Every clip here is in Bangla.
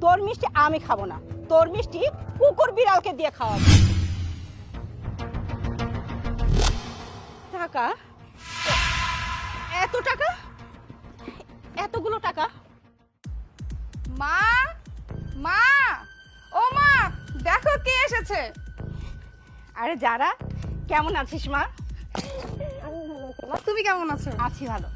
তোর মিষ্টি আমি খাবো না, তোর মিষ্টি কুকুর বিড়ালকে দিয়ে খাওয়াবো। টাকা? এত টাকা? এতগুলো টাকা? মা, মা, ও মা, দেখো কে এসেছে। আরে যারা, কেমন আছিস মা? তুমি কেমন আছো? আছি ভালো।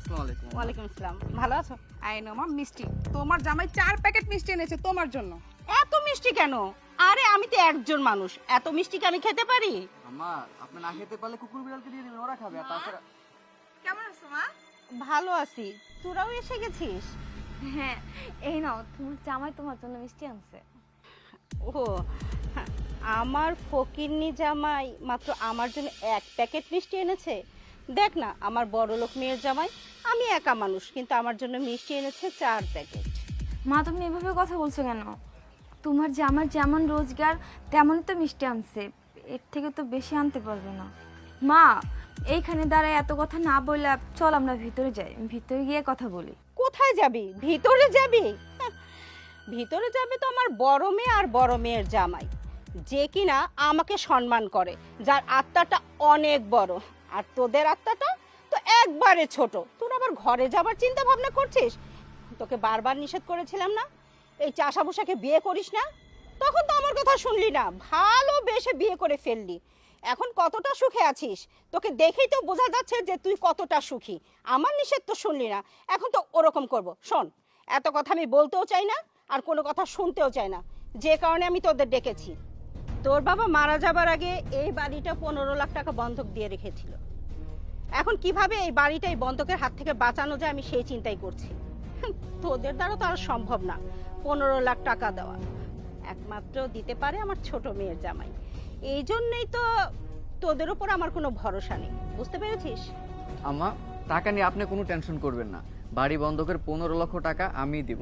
ওয়ালাইকুম আসসালাম। ভালো আছো? আই নো মা, মিষ্টি। তোমার জামাই 4 প্যাকেট মিষ্টি এনেছে তোমার জন্য। এত মিষ্টি কেন? আরে আমি তো একজন মানুষ, এত মিষ্টি কি আমি খেতে পারি? আম্মা, আপনি না খেতে পারলে কুকুর বিড়ালকে দিয়ে দিবেন, ওরা খাবে। আর তাছাড়া কেমন আছো মা? ভালো আছি। তোরাও এসে গেছিস? হ্যাঁ, এই নাও তোমার জামাই তোমার জন্য মিষ্টি আনছে। ও, আমার ফকিন্নি জামাই মাত্র আমার জন্য 1 প্যাকেট মিষ্টি এনেছে। দেখ না, আমার বড়লোক মেয়ের জামাই, আমি একা মানুষ, কিন্তু আমার জন্য মিষ্টি এনেছে 4 প্যাকেট। মা তুমি এভাবে কথা বলছো কেন? তোমার জামার যেমন রোজগার তেমনই তো মিষ্টি আনছে, এর থেকে তো বেশি আনতে পারবে না। মা, এইখানে দাঁড়ায় এত কথা না বললে চল আমরা ভিতরে যাই, ভিতরে গিয়ে কথা বলি। কোথায় যাবি? ভিতরে যাবি? ভিতরে যাবে তো আমার বড় মেয়ে আর বড় মেয়ের জামাই, যে কিনা আমাকে সম্মান করে, যার আত্মাটা অনেক বড়। আর তোদের আত্মাটা তো একবারে ছোট। তোর আবার ঘরে যাবার চিন্তা ভাবনা করছিস? তোকে বারবার নিষেধ করেছিলাম না এই চাষাবুষাকে বিয়ে করিস না? তখন তো আমার কথা শুনলি না, ভালোবেসে বিয়ে করে ফেললি। এখন কতটা সুখে আছিস, তোকে দেখেই তো বোঝা যাচ্ছে যে তুই কতটা সুখী। আমার নিষেধ তো শুনলি না, এখন তো ওরকম করব। শোন, এত কথা আমি বলতেও চাই না, আর কোনো কথা শুনতেও চাই না, যে কারণে আমি তোদের ডেকেছি। তোর বাবা মারা যাবার আগে এই বাড়িটা 15 লাখ টাকা বন্ধক দিয়ে রেখেছিল। এখন কিভাবে এই বাড়িটা এই বন্ধকের হাত থেকে বাঁচানো যায় আমি সেই চিন্তাই করছি। তোদের দ্বারা তো আর সম্ভব না 15 লাখ টাকা দেওয়া। একমাত্র দিতে পারে আমার ছোট মেয়ের জামাই। এই জন্যই তো তোদের উপর আমার কোনো ভরসা নেই, বুঝতে পেরেছিস? আম্মা, টাকা নিয়ে আপনি কোনো টেনশন করবেন না। বাড়ি বন্ধকের 15 লক্ষ টাকা আমি দিব।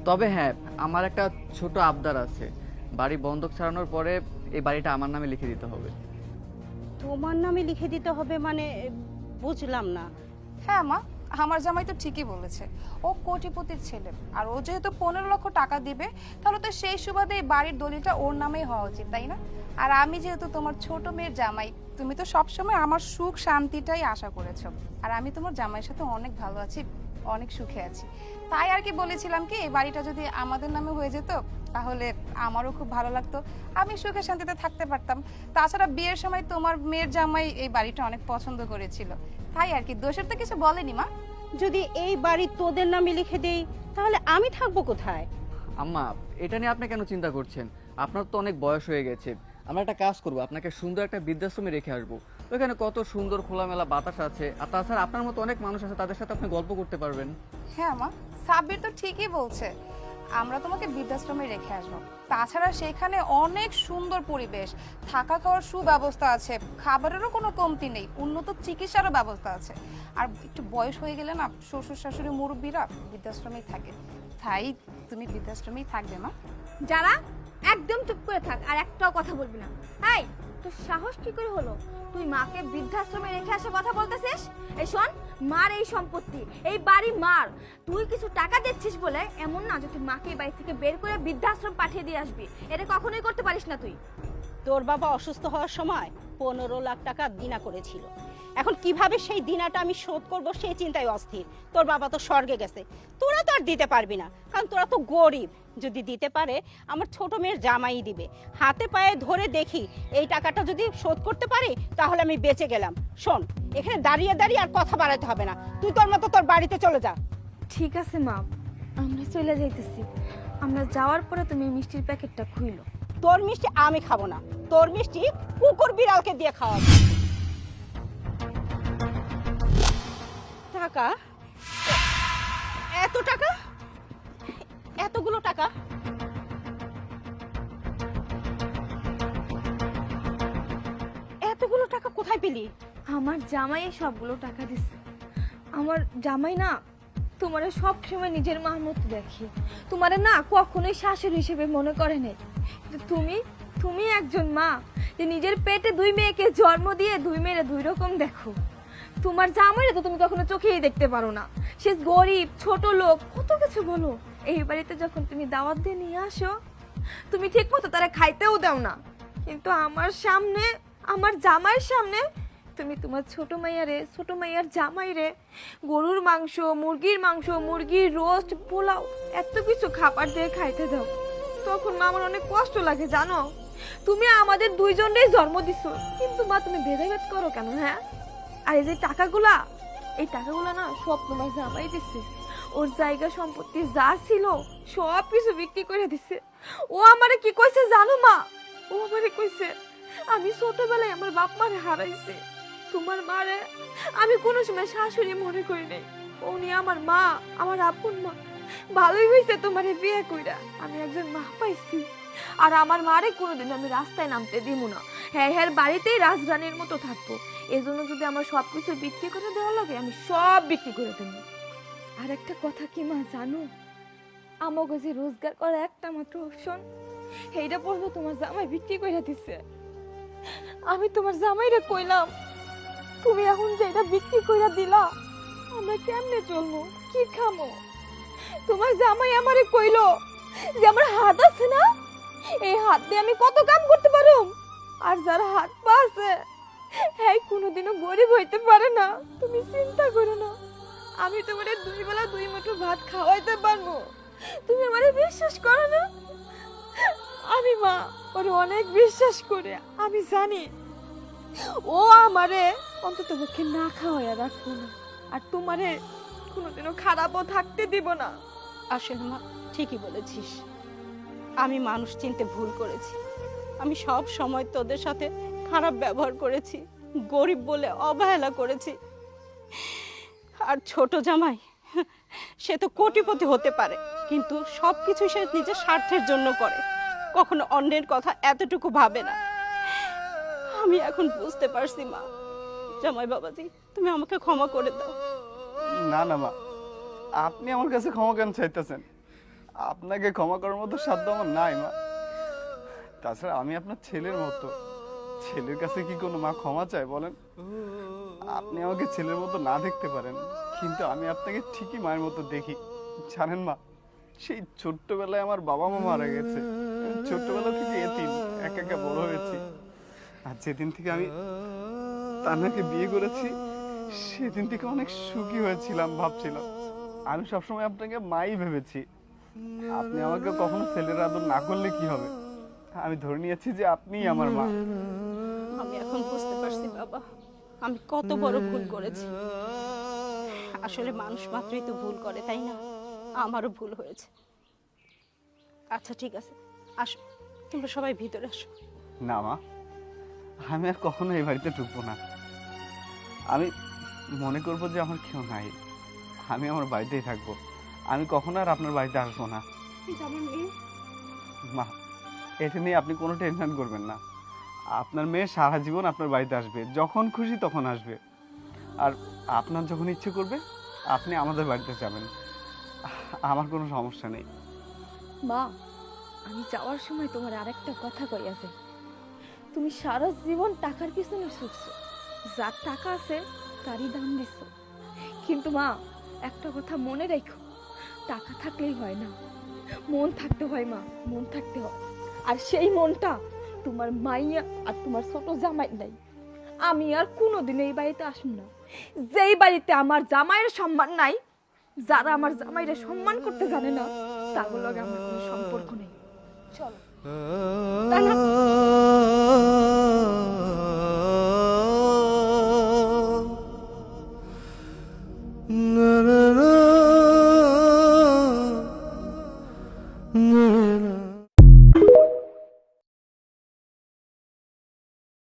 তবে হ্যাঁ, আমার একটা ছোট আবদার আছে। বাড়ি বন্ধক ছাড়ানোর পরে এই বাড়িটা আমার নামে লিখে দিতে হবে। তোমার নামে লিখে দিতে হবে মানে? বুঝলাম না। হ্যাঁ মা, আমার জামাই তো ঠিকই বলেছে। ও কোটিপতির ছেলে, আর ও যেহেতু 15 লক্ষ টাকা দিবে, তাহলে তো সেই সুবাদে এই বাড়ির দলিলটা ওর নামেই হওয়া উচিত, তাই না? আর আমি যেহেতু তোমার ছোট মেয়ের জামাই, তুমি তো সবসময় আমার সুখ শান্তিটাই আশা করেছো। আর আমি তোমার জামাইয়ের সাথে অনেক ভালো আছি, অনেক সুখে আছি। তাই আর কি বলেছিলাম কি, এই বাড়িটা যদি আমাদের নামে হয়ে যেত তাহলে আমারও খুব ভালো লাগতো, আমি সুখে শান্তিতে থাকতে পারতাম। তাছাড়া বিয়ের সময় তোমার মেয়ের জামাই এই বাড়িটা অনেক পছন্দ করেছিল, তাই আর কি। দোষের তো কিছু বলেনি মা। যদি এই বাড়ি তোদের নামে লিখে দেই তাহলে আমি থাকবো কোথায়? আম্মা, এটা নিয়ে আপনি কেন চিন্তা করছেন? আপনার তো অনেক বয়স হয়ে গেছে। আমরা একটা কাজ করবো, আপনাকে সুন্দর একটা বৃদ্ধাশ্রমে রেখে আসবো। ওইখানে কত সুন্দর খোলামেলা বাতাস আছে, আর তাছাড়া আপনার মতো অনেক মানুষ আছে, তাদের সাথে আপনি গল্প করতে পারবেন। হ্যাঁ মা, সাব্বির তো ঠিকই বলছে, আমরা তোমাকে বৃদ্ধাশ্রমে রেখে আসবো। তাছাড়া সেখানে অনেক সুন্দর পরিবেশ, থাকা খাওয়ার সুব্যবস্থা আছে, খাবারেরও কোনো কমতি নেই, উন্নত চিকিৎসারও ব্যবস্থা আছে। আর একটু বয়স হয়ে গেলে না, শ্বশুর শাশুড়ি মুরব্বীরা বৃদ্ধাশ্রমেই থাকে, তাই তুমি বৃদ্ধাশ্রমেই থাকবে মা। যারা, একদম চুপ করে থাক, আর একটাও কথা বলবি না। এই, তোর সাহস কি করে হলো তুই মাকে বৃদ্ধাশ্রমে রেখে আসে কথা বলতেছিস? এই শোন, মার এই সম্পত্তি, এই বাড়ি মার। তুই কিছু টাকা দিচ্ছিস বলে এমন না যে তুই মাকে এই বাড়ি থেকে বের করে বৃদ্ধাশ্রম পাঠিয়ে দিয়ে আসবি। এটা কখনোই করতে পারিস না তুই। তোর বাবা অসুস্থ হওয়ার সময় 15 লাখ টাকা দিনা করেছিল। এখন কিভাবে সেই দিনাটা আমি শোধ করব সেই চিন্তায় অস্থির। তোর বাবা তো স্বর্গে গেছে, তোরা তো আর দিতে পারবি না, কারণ তোরা তো গরিব। যদি দিতে পারে আমার ছোট মেয়ের জামাই দিবে। হাতে পায়ে ধরে দেখি এই টাকাটা যদি শোধ করতে পারি তাহলে আমি বেঁচে গেলাম। শোন, এখানে দাঁড়িয়ে দাঁড়িয়ে আর কথা বাড়াতে হবে না, তুই তোর মতো তোর বাড়িতে চলে যা। ঠিক আছে মা, আমরা চলে যাইতেছি। আমরা যাওয়ার পরে তুমি মিষ্টির প্যাকেটটা খুইলো। তোর মিষ্টি আমি খাবো না, তোর মিষ্টি কুকুর বিড়ালকে দিয়ে খাওয়াবো। টাকা? এত টাকা? এতগুলো টাকা? এতগুলো টাকা কোথায় পেলি? আমার জামাই এই সবগুলো টাকা দিচ্ছে। আমার জামাই না তোমারে সব সময় নিজের মার মতো দেখে, তোমারে না কখনোই শাশুড়ি হিসেবে মনে করে নাই। তুমি একজন মা যে নিজের পেটে 2 মেয়েকে জন্ম দিয়ে 2 মেয়েরে 2 রকম দেখো। তোমার জামাইরে তো তুমি কখনো চোখেই দেখতে পারো না, সে গরিব ছোট লোক, কত কিছু বলো, এই বাড়িতে যখন তুমি দাওয়াত দিয়ে নিয়ে আসো, তুমি ঠিক মতো তারা খাইতেও দাও না, কিন্তু আমার সামনে, আমার জামাইয়ের সামনে তুমি তোমার ছোট মাইয়ার জামাইরে গরুর মাংস, মুরগির রোস্ট, পোলাও এত কিছু খাবার দিয়ে খাইতে দাও। তখন মা আমার অনেক কষ্ট লাগে জানো। তুমি আমাদের দুইজনেরই জন্ম দিছো, কিন্তু মা তুমি ভেদাভেদ করো কেন? হ্যাঁ, আর এই যে টাকাগুলা, এই টাকাগুলা না সব তোমার জামাই দিছে। ওর জায়গা সম্পত্তি যা ছিল সব কিছু বিক্রি করে দিছে। ও আমারে কি কইছে জানো মা? ও আমারে কইছে আমি ছোটবেলায় আমার বাপ মারে হারাইছে, তোমার মারে আমি কোনো সময় শাশুড়ি মনে করি নাই। উনি আমার মা, আমার আপন মা। ভালোই হয়েছে তোমারে বিয়ে কইরা আমি একজন মা পাইছি। আর আমার মারে কোনোদিন আমি রাস্তায় নামতে দিব না। হ্যাঁ হ্যাঁ, বাড়িতেই রাজরানীর মতো থাকবো। এজন্য যদি আমার সবকিছু বিক্রি করে দেওয়া লাগে, আমি সব বিক্রি করে দেবো। আর একটা কথা কি মা জানো, আমাকে যে রোজগার করা একটা মাত্র অপশন, এইটা পড়বো তোমার জামাই বিক্রি করে দিছে। আমি তোমার জামাইরে কইলাম, তুমি এখন যে এটা বিক্রি করে দিলা, আমরা কেমনে চলবো, কি খামো? তোমার জামাই আমারে কইলো যে আমার হাত আছে না, এই হাত দিয়ে আমি কত কাম করতে পারো, আর যার হাত পা আছে হ্যাঁ কোনোদিনও গরিব হইতে পারে না। তুমি চিন্তা করো না, আমি তোমার 2 বেলা 2 মুঠো ভাত খাওয়াইতে পারবো। তুমি আমারে বিশ্বাস করো না? আমি মা ওর অনেক বিশ্বাস করে, আমি জানি ও আমারে অন্তত পক্ষে না খাওয়াইয়া রাখবো না, আর তোমারে কোনোদিনও খারাপও থাকতে দিব না। আসলে মা ঠিকই বলেছিস, আমি মানুষ চিনতে ভুল করেছি। আমি সব সময় তোদের সাথে খারাপ ব্যবহার করেছি, গরিব বলে অবহেলা করেছি। আর ছোট জামাই সে তো কোটিপতি হতে পারে, কিন্তু সবকিছু সে নিজের স্বার্থের জন্য করে, কখনো অন্যের কথা এতটুকু ভাবে না। আমি এখন বুঝতে পারছি মা। জামাই বাবাজি, তুমি আমাকে ক্ষমা করে দাও। না না মা, আপনি আমার কাছে ক্ষমা কেন চাইতেছেন? আপনাকে ক্ষমা করার মতো সাধ্য আমার নাই মা। তাছাড়া আমি আপনার ছেলের মতো, ছেলের কাছে কি কোনো মা ক্ষমা চায় বলেন? আপনি আমাকে ছেলের মতো না দেখতে পারেন, কিন্তু আমি আপনাকে ঠিকই মায়ের মতো দেখি। জানেন মা, সেই ছোট্টবেলায় আমার বাবা মা মারা গেছে, আমি ছোট্টবেলা থেকে এতিম, একা একা বড় হয়েছি। আর যেদিন থেকে আমি তান্নাকে বিয়ে করেছি, সেদিন থেকে অনেক সুখী হয়েছিলাম, ভাবছিলাম আমি সবসময় আপনাকে মাই ভেবেছি। আপনি আমাকে কখনো ছেলের আদর না করলে কি হবে, আমি ধরে নিয়েছি যে আপনিই আমার মা। আমি এখন বুঝতে পারছি বাবা, আমি কত বড় ভুল করেছি। আসলে মানুষ মাত্রই তো ভুল করে, তাই না? আমারও ভুল হয়েছে। আচ্ছা ঠিক আছে, আসো তোমরা সবাই ভিতরে আসো। না মা, আমি আর কখনো এই বাড়িতে ঢুকবো না। আমি মনে করবো যে আমার কেউ নাই, আমি আমার বাড়িতেই থাকবো। আমি কখনো আর আপনার বাড়িতে আসবো না। কিন্তু আমার মেয়ে, মা, এটা নিয়ে আপনি কোনো টেনশন করবেন না। আপনার মেয়ে সারা জীবন আপনার বাড়িতে আসবে, যখন খুশি তখন আসবে। আর আপনার যখন ইচ্ছে করবে আপনি আমাদের বাড়িতে যাবেন, আমার কোনো সমস্যা নেই। মা, আমি যাওয়ার সময় তোমার আরেকটা কথা কই আছে। তুমি সারা জীবন টাকার পিছনে ছুটছো, যার টাকা আছে তারই দাম দিছো। কিন্তু মা, একটা কথা মনে রেখো, টাকা থাকলেই হয় না, মন থাকতে হয় মা, মন থাকতে হয়। আর সেই মনটা তোমার মাইয়া আর তোমার ছোট জামাই নাই। আমি আর কোনোদিন এই বাড়িতে আসুন না যেই বাড়িতে আমার জামাইয়ের সম্মান নাই, যারা আমার জামাইরে সম্মান করতে জানে না, তাগুলো লগে আমার কোনো সম্পর্ক নেই। চলো। na na na na na